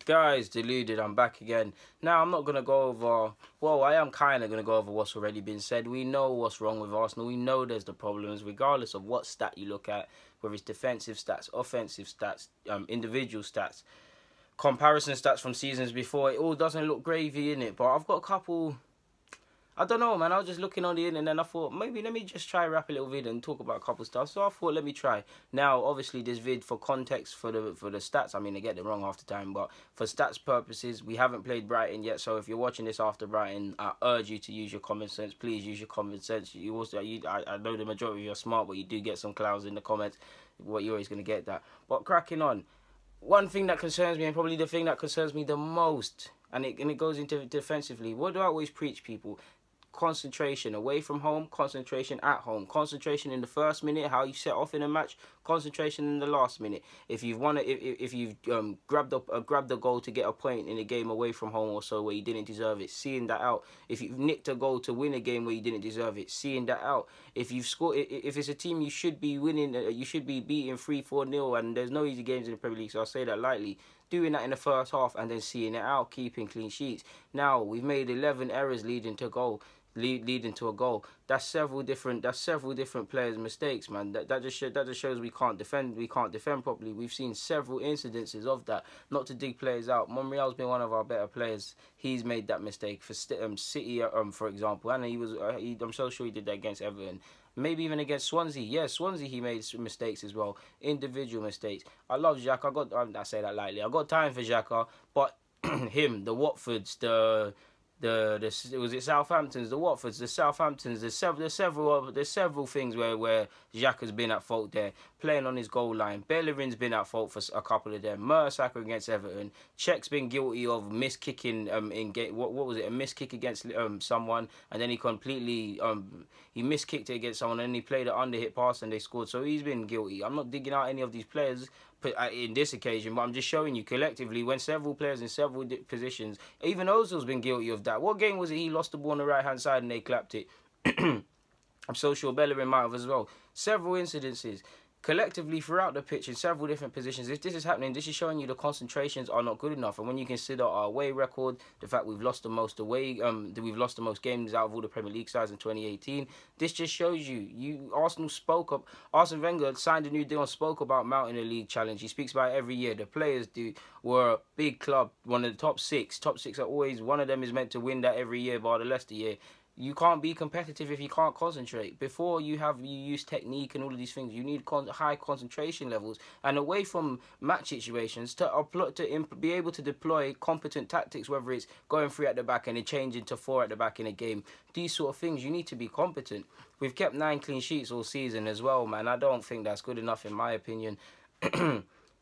Guys, deluded, I'm back again. Now, I'm not going to go over, well, I am kind of going to go over what's already been said. We know what's wrong with Arsenal. We know there's the problems, regardless of what stat you look at, whether it's defensive stats, offensive stats, individual stats, comparison stats from seasons before. It all doesn't look gravy in it, but I've got a couple... I don't know, man. I was just looking on the internet and I thought, maybe let me just try wrap a little vid and talk about a couple stuff. So I thought, let me try. Now, obviously, this vid, for context, for the stats, I mean, they get it wrong half the time, but for stats purposes, we haven't played Brighton yet. So if you're watching this after Brighton, I urge you to use your common sense. Please use your common sense. You also, I know the majority of you are smart, but you do get some clowns in the comments. What you're always going to get that. But cracking on. One thing that concerns me, and probably the thing that concerns me the most, and it goes into defensively. What do I always preach, people? Concentration away from home, concentration at home, concentration in the first minute, how you set off in a match, concentration in the last minute. If you've won it, if you've grabbed a goal to get a point in a game away from home or so where you didn't deserve it, seeing that out. If you've nicked a goal to win a game where you didn't deserve it, seeing that out. If you've scored, if it's a team you should be winning, you should be beating 3-4-0, and there's no easy games in the Premier League, so I'll say that lightly. Doing that in the first half and then seeing it out, keeping clean sheets. Now we've made 11 errors leading to goal. Leading to a goal. That's several different players' mistakes, man. That just shows we can't defend properly. We've seen several incidences of that. Not to dig players out, Monreal's been one of our better players. He's made that mistake for City, for example, and I'm so sure he did that against Everton. Maybe even against Swansea. Yeah, Swansea he made mistakes as well. Individual mistakes. I love Xhaka. I say that lightly. I got time for Xhaka, but him, the Watfords, was it Southamptons, the Watfords, the Southamptons. There's several things where Xhaka's been at fault there, playing on his goal line. Bellerin's been at fault for a couple of them. Mertesacker against Everton. Cech's been guilty of miskicking in game. What was it? A miskick against someone, and then he completely he miskicked it against someone, and he played an under-hit pass and they scored. So he's been guilty. I'm not digging out any of these players in this occasion, but I'm just showing you collectively when several players in several positions, even Ozil's been guilty of that. What game was it he lost the ball on the right hand side and they clapped it? I'm so sure Bellerin might have as well. Several incidences collectively throughout the pitch in several different positions. If this is happening, this is showing you the concentrations are not good enough. And when you consider our away record, the fact we've lost the most away, we've lost the most games out of all the Premier League sides in 2018, this just shows you. Arsenal spoke up. Arsene Wenger signed a new deal and spoke about mounting a league challenge. He speaks about it every year. The players do. We're a big club, one of the top six. Top six are always, one of them is meant to win that every year, bar the Leicester year. You can't be competitive if you can't concentrate. Before you use technique and all of these things, you need high concentration levels. And away from match situations, to be able to deploy competent tactics, whether it's going 3 at the back and then changing to 4 at the back in a game, these sort of things, you need to be competent. We've kept 9 clean sheets all season as well, man. I don't think that's good enough in my opinion.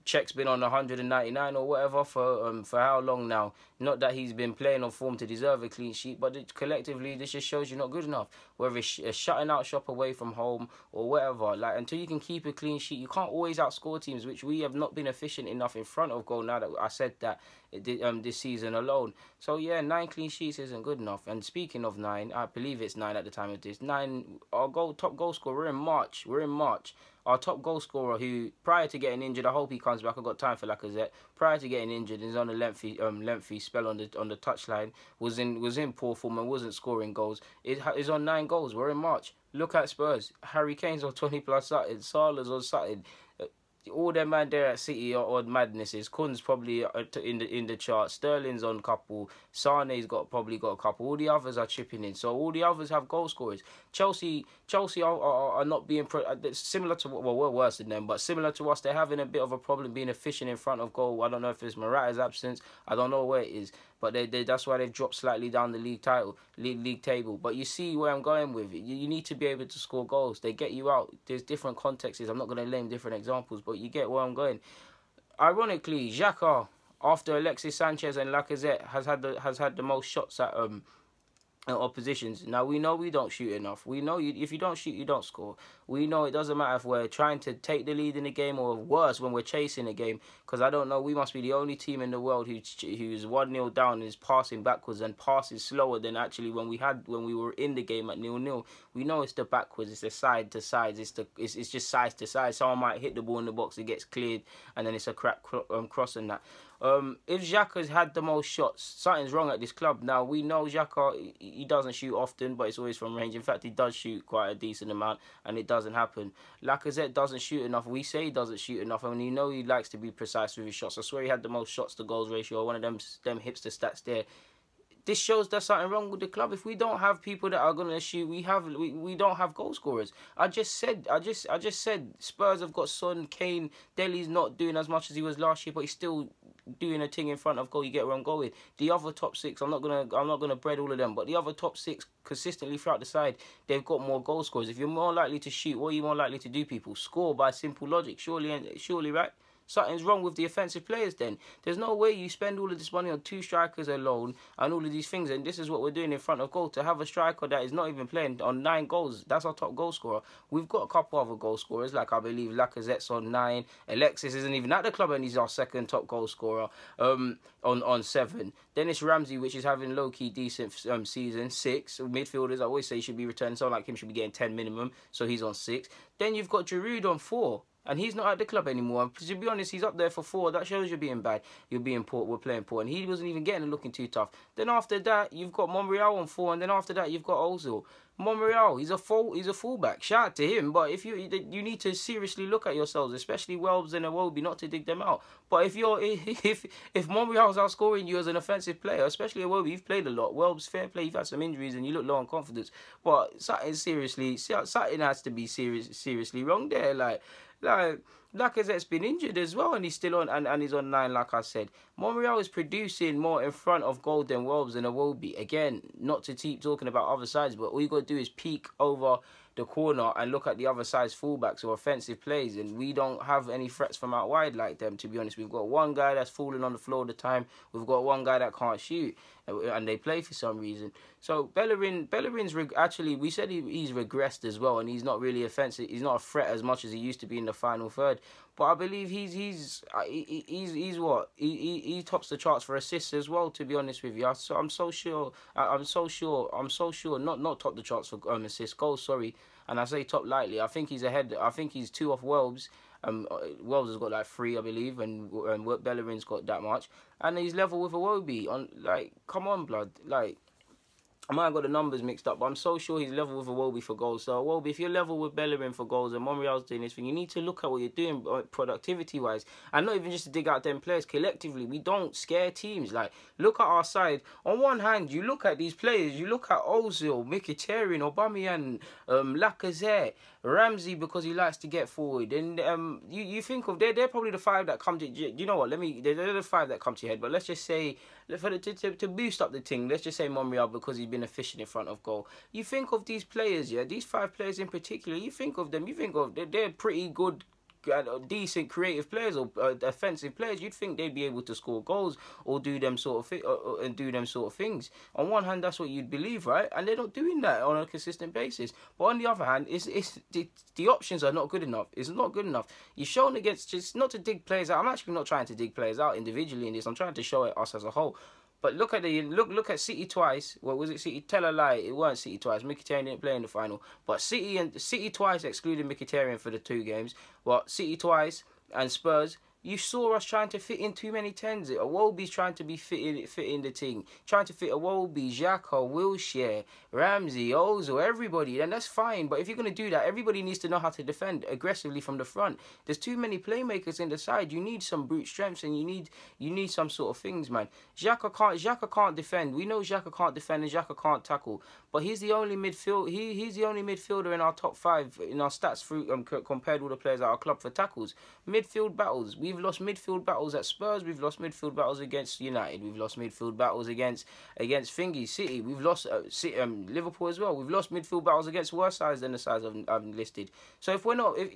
Cech's been on 199 or whatever for how long now? Not that he's been playing on form to deserve a clean sheet, but collectively this just shows you're not good enough. Whether it's shutting out shop away from home or whatever, like until you can keep a clean sheet, you can't always outscore teams, which we have not been efficient enough in front of goal. Now that I said that this season alone, so yeah, 9 clean sheets isn't good enough. And speaking of 9, I believe it's 9 at the time of this. 9, our top goal scorer. We're in March. Our top goal scorer, who prior to getting injured, I hope he comes back. I've got time for Lacazette. Prior to getting injured, he's on a lengthy spell on the touchline. Was in poor form and wasn't scoring goals. Is on 9 goals. We're in March. Look at Spurs. Harry Kane's on 20+ something. Salah's on something. All them man there at City are on madnesses. Kun's probably in the chart. Sterling's on a couple. Sane's probably got a couple. All the others are chipping in. So all the others have goal scorers. Chelsea are not being similar to, well, we're worse than them, but similar to us. They're having a bit of a problem being efficient in front of goal. I don't know if it's Morata's absence. I don't know where it is. But that's why they've dropped slightly down the league table. But you see where I'm going with it. You need to be able to score goals. They get you out. There's different contexts. I'm not going to name different examples, but you get where I'm going. Ironically, Xhaka, after Alexis Sanchez and Lacazette, has had the most shots at oppositions. Now, we know we don't shoot enough. We know if you don't shoot, you don't score. We know it doesn't matter if we're trying to take the lead in the game or worse, when we're chasing a game. Because I don't know, we must be the only team in the world who's 1-0 down and is passing backwards and passes slower than actually when we were in the game at 0-0. We know it's the backwards, it's the side to sides, it's just side to side. Someone might hit the ball in the box, it gets cleared, and then it's a crack cross and that. If Xhaka's had the most shots, something's wrong at this club. Now, we know Xhaka, he doesn't shoot often, but it's always from range. In fact, he does shoot quite a decent amount, and it doesn't happen. Lacazette doesn't shoot enough. We say he doesn't shoot enough, and you know he likes to be precise with his shots. I swear he had the most shots to goals ratio, one of them hipster stats there. This shows there's something wrong with the club. If we don't have people that are gonna shoot, we don't have goal scorers. I just said Spurs have got Son, Kane, Dele's not doing as much as he was last year, but he's still doing a thing in front of goal. You get where I'm going. The other top six, I'm not gonna bread all of them, but the other top six consistently throughout the side, they've got more goal scorers. If you're more likely to shoot, what are you more likely to do, people? Score by simple logic, surely, right? Something's wrong with the offensive players then. There's no way you spend all of this money on 2 strikers alone and all of these things, and this is what we're doing in front of goal. To have a striker that is not even playing on 9 goals, that's our top goal scorer. We've got a couple other goal scorers, like I believe Lacazette's on 9. Alexis isn't even at the club and he's our second top goal scorer on 7. Then it's Ramsey, which is having low-key decent season, 6. Midfielders, I always say, should be returning. Someone like him should be getting 10 minimum, so he's on 6. Then you've got Giroud on 4. And he's not at the club anymore. And to be honest, he's up there for 4. That shows you're being bad. You're being poor. We're playing poor. And he wasn't even getting and looking too tough. Then after that, you've got Monreal on 4. And then after that, you've got Ozil. Monreal, he's a fullback. Shout out to him. But if you need to seriously look at yourselves, especially Welbs and Iwobi, not to dig them out. But if Monreal's outscoring you as an offensive player, especially Iwobi, you've played a lot. Welbs, fair play, you've had some injuries and you look low on confidence. But something has to be seriously wrong there. Like Lacazette's been injured as well, and he's still on, and he's on 9, like I said. Monreal is producing more in front of goal than Welbs and Iwobi. Again, not to keep talking about other sides, but all you got to do is peek over the corner and look at the other side's fullbacks or offensive plays, and we don't have any threats from out wide like them, to be honest. We've got one guy that's falling on the floor all the time. We've got one guy that can't shoot, and they play for some reason. So Bellerin's actually, we said he's regressed as well, and he's not really offensive. He's not a threat as much as he used to be in the final third. But I believe he's what he tops the charts for assists as well. To be honest with you, I'm so sure. Not top the charts for assists, goals. Sorry, and I say top lightly. I think he's ahead. I think he's 2 off Welbs. Welbs has got like 3, I believe, and Bellerin's got that much, and he's level with Iwobi. On come on, blood, I might have got the numbers mixed up, but I'm so sure he's level with Iwobi for goals. So, Iwobi, if you're level with Bellerin for goals and Monreal's doing this thing, you need to look at what you're doing productivity-wise. And not even just to dig out them players. Collectively, we don't scare teams. Look at our side. On one hand, you look at these players. You look at Ozil, Mkhitaryan, Aubameyang, Lacazette, Ramsey, because he likes to get forward. And you think of, they're probably the 5 that come to, you know what, they're the 5 that come to your head. But let's just say, to boost up the thing, let's just say Monreal, because he's been efficient in front of goal. You think of these players, yeah, these 5 players in particular, you think of them, they're pretty good, decent creative players or offensive players. You'd think they'd be able to score goals or do them sort of things. On one hand, that's what you'd believe, right? And they're not doing that on a consistent basis. But on the other hand, the options are not good enough. It's not good enough. You're shown against, just not to dig players out. I'm actually not trying to dig players out individually in this. I'm trying to show it us as a whole. But look at City twice. What was it? City? Tell a lie. It weren't City twice. Mkhitaryan didn't play in the final. But City twice, excluding Mkhitaryan for the 2 games. But City twice and Spurs. You saw us trying to fit in too many 10s. Iwobi's trying to be fit in the thing. Trying to fit Iwobi, Xhaka, Wilshere, Ramsey, Ozil, everybody. And that's fine. But if you're going to do that, everybody needs to know how to defend aggressively from the front. There's too many playmakers in the side. You need some brute strengths and you need some sort of things, man. Xhaka can't defend. We know Xhaka can't defend and Xhaka can't tackle. But he's the only he's the only midfielder in our top 5 in our stats through compared to all the players at our club for tackles. Midfield battles. We've lost midfield battles at Spurs. We've lost midfield battles against United. We've lost midfield battles against City. We've lost Liverpool as well. We've lost midfield battles against worse sides than the sides I've listed. So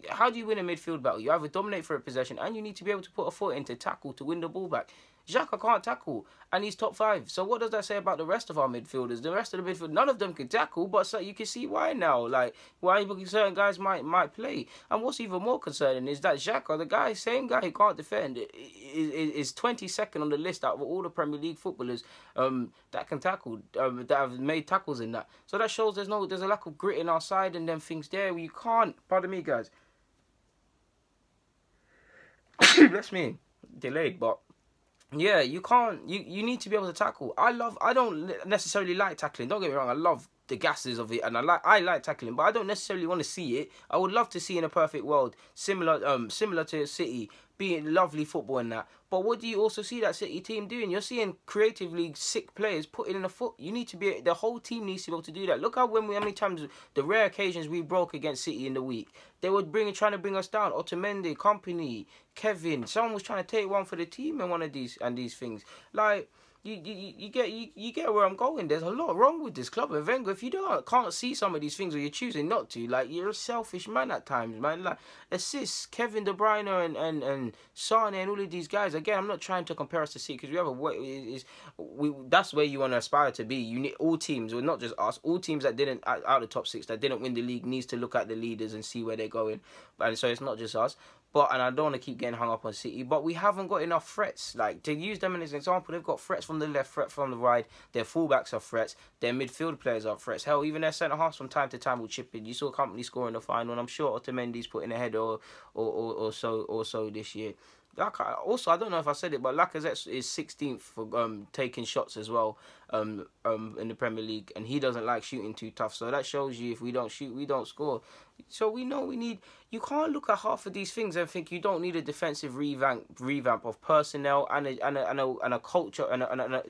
how do you win a midfield battle? You either dominate for a possession and you need to be able to put a foot in to tackle to win the ball back. Xhaka can't tackle, and he's top 5. So what does that say about the rest of our midfielders? The rest of the midfield, none of them can tackle, but so you can see why now. Like, why certain guys might play. And what's even more concerning is that Xhaka, the same guy who can't defend, is 22nd on the list out of all the Premier League footballers that can tackle, that have made tackles in that. So that shows there's a lack of grit in our side and them things there. You can't, pardon me, guys. Bless me, delayed, but yeah, you can't. You need to be able to tackle. I don't necessarily like tackling. Don't get me wrong. I love the gases of it, and I like tackling, but I don't necessarily want to see it. I would love to see in a perfect world, similar to City, being lovely football and that. But what do you also see that City team doing? You're seeing creatively sick players putting in a foot. You need to be, the whole team needs to be able to do that. Look how many times, the rare occasions we broke against City in the week, they were trying to bring us down. Otamendi, Company, Kevin, someone was trying to take one for the team in one of these things. Like, you get where I'm going. There's a lot wrong with this club. And Wenger, if you can't see some of these things, or you're choosing not to, like, you're a selfish man at times, man. Like, assists, Kevin De Bruyne and Sane and all of these guys. Again, I'm not trying to compare us to City, because we have a way. That's where you want to aspire to be. You need all teams, well, not just us. All teams that didn't out of the top 6 that didn't win the league needs to look at the leaders and see where they're going. And so it's not just us. And I don't want to keep getting hung up on City, but we haven't got enough threats. Like, to use them as an example, they've got threats from the left, threat from the right. Their fullbacks are threats. Their midfield players are threats. Hell, even their centre-halves from time to time will chip in. You saw Company score in the final, and I'm sure Otamendi's putting a header or so this year. Also, I don't know if I said it, but Lacazette is 16th for taking shots as well in the Premier League, and he doesn't like shooting too tough. So that shows you, if we don't shoot, we don't score. So we know we need. You can't look at half of these things and think you don't need a defensive revamp of personnel and a culture and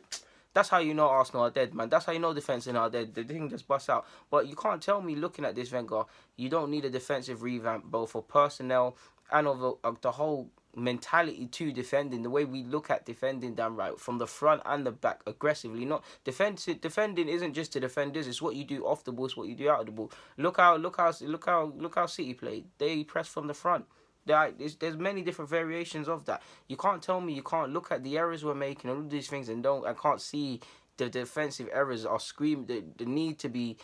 that's how you know Arsenal are dead, man. That's how you know defence are dead. The thing just busts out. But you can't tell me, looking at this, Wenger, you don't need a defensive revamp, both for personnel and of the whole mentality to defending. The way we look at defending, damn right, from the front and the back, aggressively. Not defending isn't just to defend this. It's what you do off the ball. It's what you do out of the ball. Look how City played. They press from the front. There's many different variations of that. You can't tell me you can't look at the errors we're making, all of these things, and can't see the defensive errors are screaming. The need to be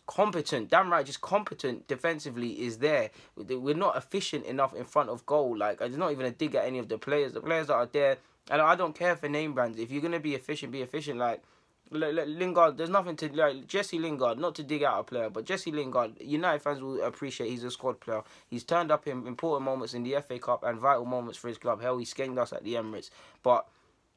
competent, damn right, just competent defensively is there. We're not efficient enough in front of goal. Like, there's not even a dig at any of the players. The players that are there, and I don't care for name brands. If you're gonna be efficient, be efficient. Like Lingard, there's nothing to, like, Jesse Lingard, not to dig out a player, but Jesse Lingard, United fans will appreciate he's a squad player. He's turned up in important moments in the FA Cup and vital moments for his club. Hell, he skenged us at the Emirates. But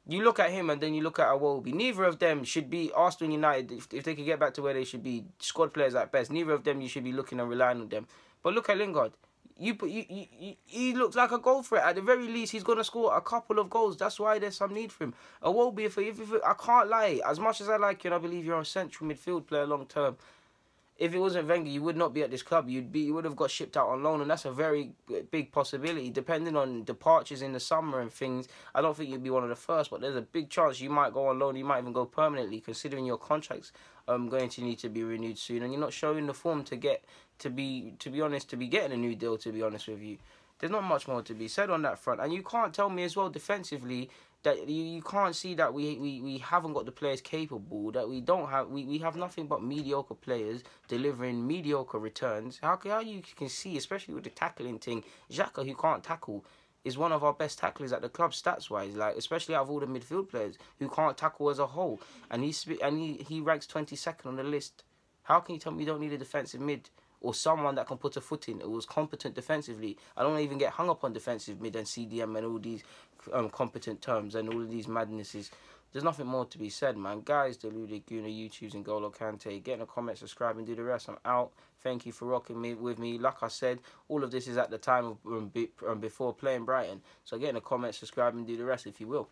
you look at him and then you look at Iwobi. Neither of them should be Arsenal United, if they could get back to where they should be, squad players at best. Neither of them you should be looking and relying on them. But look at Lingard. He looks like a goal threat. At the very least, he's going to score a couple of goals. That's why there's some need for him. Iwobi, if I can't lie, as much as I like you and I believe you're a central midfield player long term, if it wasn't Wenger, you would not be at this club. You would have got shipped out on loan, and that's a very big possibility. Depending on departures in the summer and things, I don't think you'd be one of the first, but there's a big chance you might go on loan. You might even go permanently, considering your contract's going to need to be renewed soon, and you're not showing the form to be getting a new deal. To be honest with you, there's not much more to be said on that front, and you can't tell me as well defensively that you can't see that we haven't got the players capable, that we have nothing but mediocre players delivering mediocre returns. How you can see, especially with the tackling thing, Xhaka, who can't tackle, is one of our best tacklers at the club stats wise, like, especially out of all the midfield players who can't tackle as a whole, and he ranks 22nd on the list. How can you tell me you don't need a defensive mid or someone that can put a foot in? It was competent defensively. I don't even get hung up on defensive mid and CDM and all these competent terms and all of these madnesses. There's nothing more to be said, man. Guys, the Ludic Guna, YouTubes and Golo Kante. Get in a comment, subscribe, and do the rest. I'm out. Thank you for rocking with me. Like I said, all of this is at the time of before playing Brighton. So get in a comment, subscribe, and do the rest if you will.